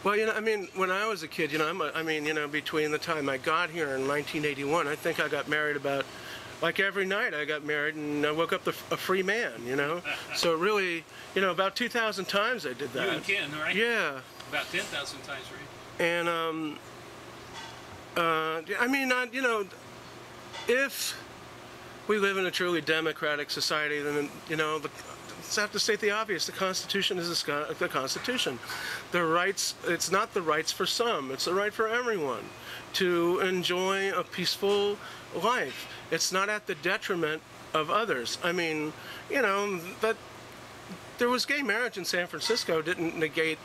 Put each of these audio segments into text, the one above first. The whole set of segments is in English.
Well, I mean, when I was a kid, I mean, between the time I got here in 1981, I think I got married about, like every night I got married and I woke up a free man. So really, about 2,000 times I did that. You and Ken, right? Yeah. About 10,000 times, right? And, I mean, if we live in a truly democratic society, then, let's have to state the obvious. The Constitution is the Constitution. The rights, it's not the rights for some, it's the right for everyone to enjoy a peaceful life. It's not at the detriment of others. I mean, that there was gay marriage in San Francisco. It didn't negate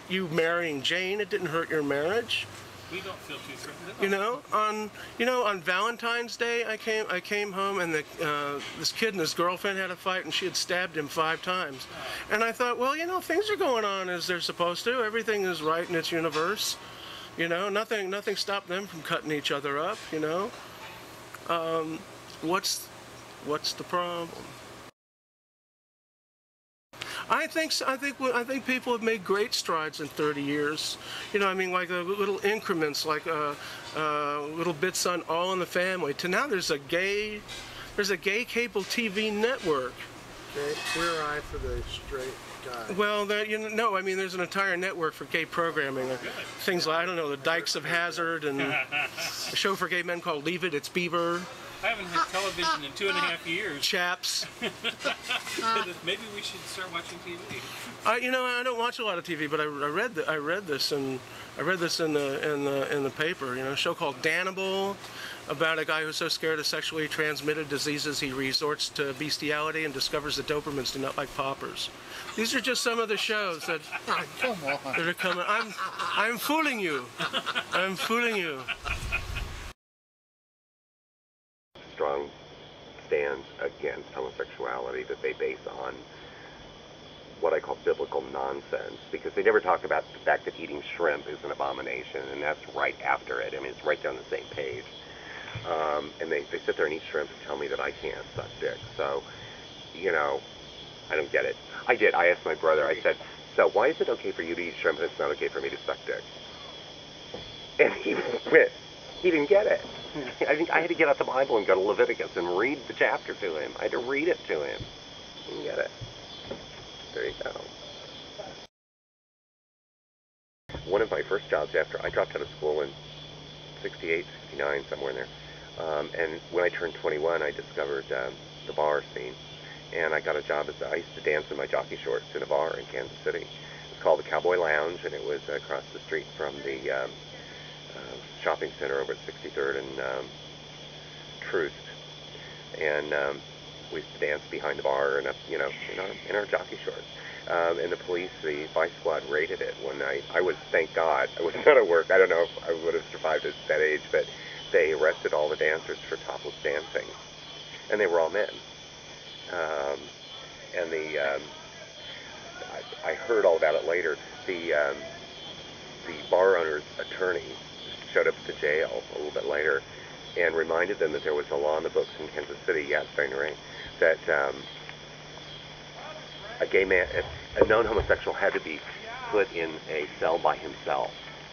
you marrying Jane. It didn't hurt your marriage. We don't feel too threatened. On Valentine's Day, I came home and this kid and his girlfriend had a fight, and she had stabbed him 5 times. And I thought, well, things are going on as they're supposed to. Everything is right in its universe. Nothing stopped them from cutting each other up. What's the problem? I think people have made great strides in 30 years. I mean, like little increments, like little bits on All in the Family. To now, there's a gay cable TV network. Okay, queer eye for the straight guy. Well, no, I mean, there's an entire network for gay programming. Things like, I don't know, the Dykes of Hazzard, and a show for gay men called Leave It, It's Bieber. I haven't had television in 2.5 years. Chaps. Maybe we should start watching TV. I don't watch a lot of TV, but I read this in the paper. A show called Dannibal, about a guy who's so scared of sexually transmitted diseases he resorts to bestiality and discovers that Dobermans do not like poppers. These are just some of the shows that are coming. I'm fooling you. I'm fooling you. Strong stands against homosexuality that they base on what I call biblical nonsense, because they never talk about the fact that eating shrimp is an abomination, and that's right after it. I mean, it's right down the same page. And they sit there and eat shrimp and tell me that I can't suck dick. So, I don't get it. I asked my brother, I said, so why is it okay for you to eat shrimp and it's not okay for me to suck dick? And he didn't get it. I think I had to get out the Bible and go to Leviticus and read the chapter to him. I had to read it to him. He didn't get it. There you go. One of my first jobs after I dropped out of school in 68, 69, somewhere in there. And when I turned 21, I discovered the bar scene. And I got a job I used to dance in my jockey shorts in a bar in Kansas City. It was called the Cowboy Lounge, and it was across the street from the shopping center over at 63rd and Troost. And we used to dance behind the bar and up, in our jockey shorts. And the police, the vice squad, raided it one night. Thank God, I was not at work. I don't know if I would have survived at that age, but they arrested all the dancers for topless dancing, and they were all men. And I heard all about it later. The bar owner's attorney showed up at the jail a little bit later and reminded them that there was a law in the books in Kansas City, that a gay man, a known homosexual, had to be put in a cell by himself,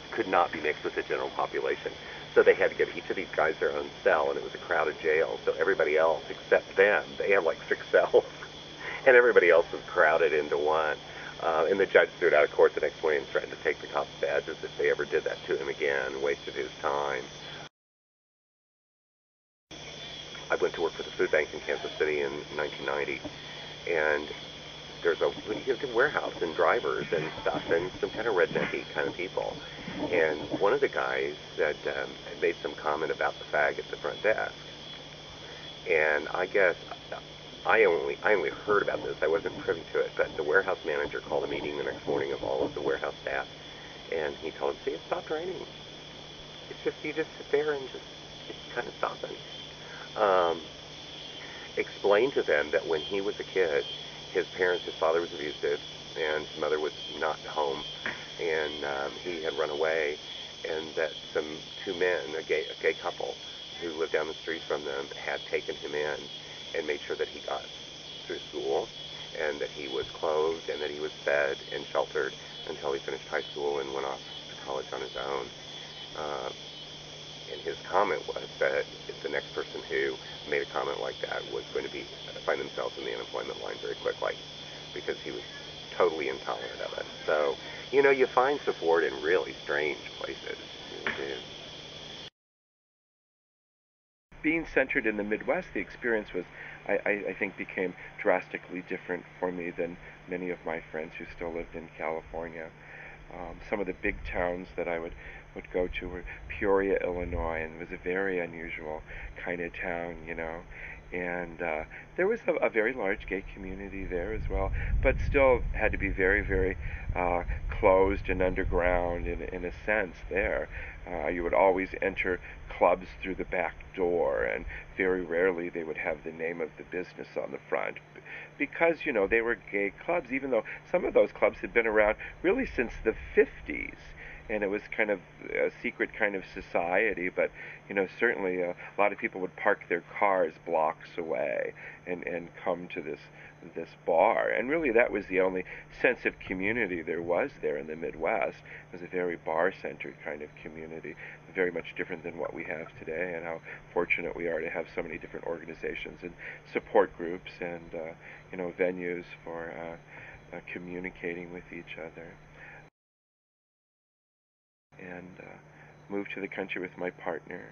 could not be mixed with the general population. So they had to give each of these guys their own cell, and it was a crowded jail. So everybody else, except them, they had like 6 cells, and everybody else was crowded into one. And the judge threw it out of court the next morning and threatened to take the cops' badges if they ever did that to him again, wasted his time. I went to work for the food bank in Kansas City in 1990, and there's a warehouse and drivers and stuff, and some kind of rednecky kind of people. And one of the guys said, had made some comment about the fag at the front desk. And I guess I only heard about this. I wasn't privy to it, but the warehouse manager called a meeting the next morning of all of the warehouse staff, and he told them, see, it stopped raining. It's just, you just sit there and it's kind of stopping. Explained to them that when he was a kid, his father was abusive, and his mother was not home, and he had run away, and that two men, a gay couple who lived down the street from them, had taken him in and made sure that he got through school, and that he was clothed and that he was fed and sheltered until he finished high school and went off to college on his own. And his comment was that the next person who made a comment like that was going to find themselves in the unemployment line very quickly, because he was totally intolerant of it. So, you know, you find support in really strange places. You do. Being centered in the Midwest, the experience was, I think, became drastically different for me than many of my friends who still lived in California. Some of the big towns that I would go to were Peoria, Illinois, and it was a very unusual kind of town, you know. And there was a very large gay community there as well, but still had to be very, very closed and underground in a sense there. You would always enter clubs through the back door, and very rarely they would have the name of the business on the front, because, you know, they were gay clubs, even though some of those clubs had been around really since the 50s. And it was kind of a secret kind of society, but, you know, certainly a lot of people would park their cars blocks away and come to this bar. And really that was the only sense of community there was there in the Midwest. It was a very bar-centered kind of community, very much different than what we have today, and how fortunate we are to have so many different organizations and support groups and, you know, venues for communicating with each other. And moved to the country with my partner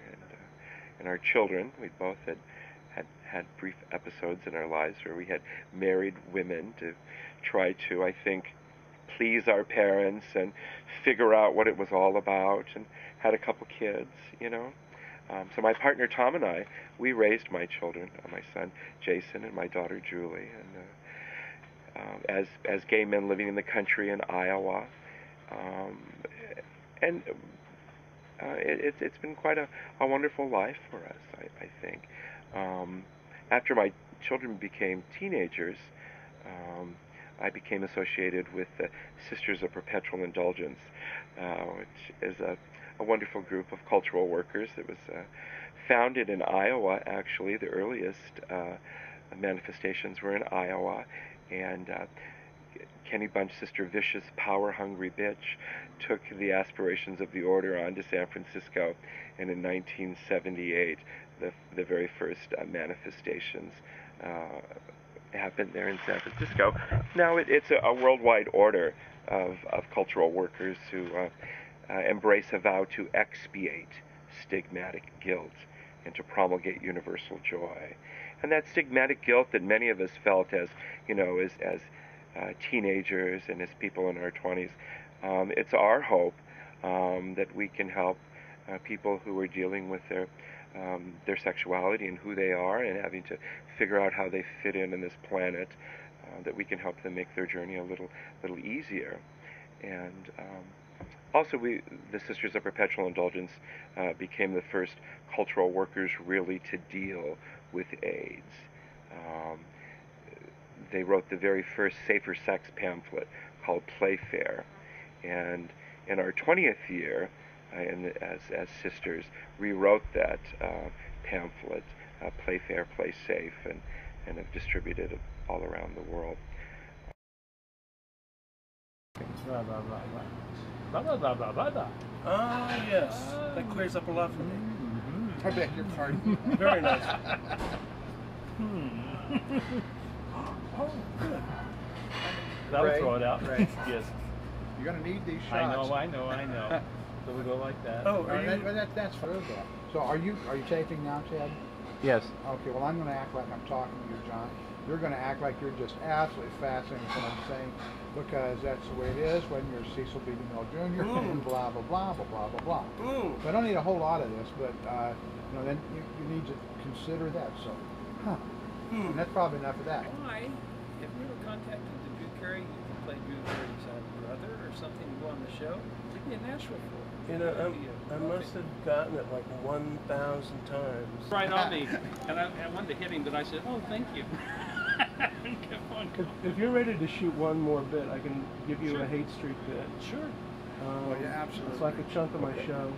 and our children. We both had brief episodes in our lives where we had married women to try to, I think, please our parents and figure out what it was all about, and had a couple kids, you know. So my partner Tom and I, we raised my children, my son Jason and my daughter Julie, and as gay men living in the country in Iowa. And it's been quite a wonderful life for us, I think. After my children became teenagers, I became associated with the Sisters of Perpetual Indulgence, which is a wonderful group of cultural workers that was founded in Iowa, actually. The earliest manifestations were in Iowa, and Kenny Bunch, Sister Vicious, Power Hungry Bitch, took the aspirations of the order on to San Francisco, and in 1978, the very first manifestations happened there in San Francisco. Now it's a worldwide order of cultural workers who embrace a vow to expiate stigmatic guilt and to promulgate universal joy. And that stigmatic guilt that many of us felt as, you know, as teenagers and as people in our 20s, it's our hope that we can help people who are dealing with their sexuality and who they are, and having to figure out how they fit in this planet, that we can help them make their journey a little easier. And also, the Sisters of Perpetual Indulgence became the first cultural workers really to deal with AIDS. They wrote the very first safer sex pamphlet called Playfair, and in our 20th year, as sisters, rewrote that pamphlet, Playfair, Play Safe, and have distributed it all around the world. Ah, yes. That clears up a lot for me. I beg your pardon. Very nice. Oh, good. That'll Ray, throw it out. Ray. Yes. You're going to need these I shots. know. So we go like that. Oh, are you? That's fine. So are you taping now, Ted? Yes. Okay, well, I'm going to act like I'm talking to you, John. You're going to act like you're just absolutely fascinated with what I'm saying, because that's the way it is when you're Cecil B. DeMille Jr. and blah, blah, blah, blah, blah, blah, blah. So I don't need a whole lot of this, but you know, then you need to consider that. So, and that's probably enough of that. Why, if we were contacted to Drew Carey, you could play Drew Carey's brother or something to go on the show, we'd be in Nashville for it. You know, I must have gotten it like 1,000 times. Right on me, and I wanted to hit him, but I said, "Oh, thank you." Come on. If you're ready to shoot one more bit, I can give you a Hate Street bit. Sure. Well, yeah, absolutely. It's like a chunk of my show.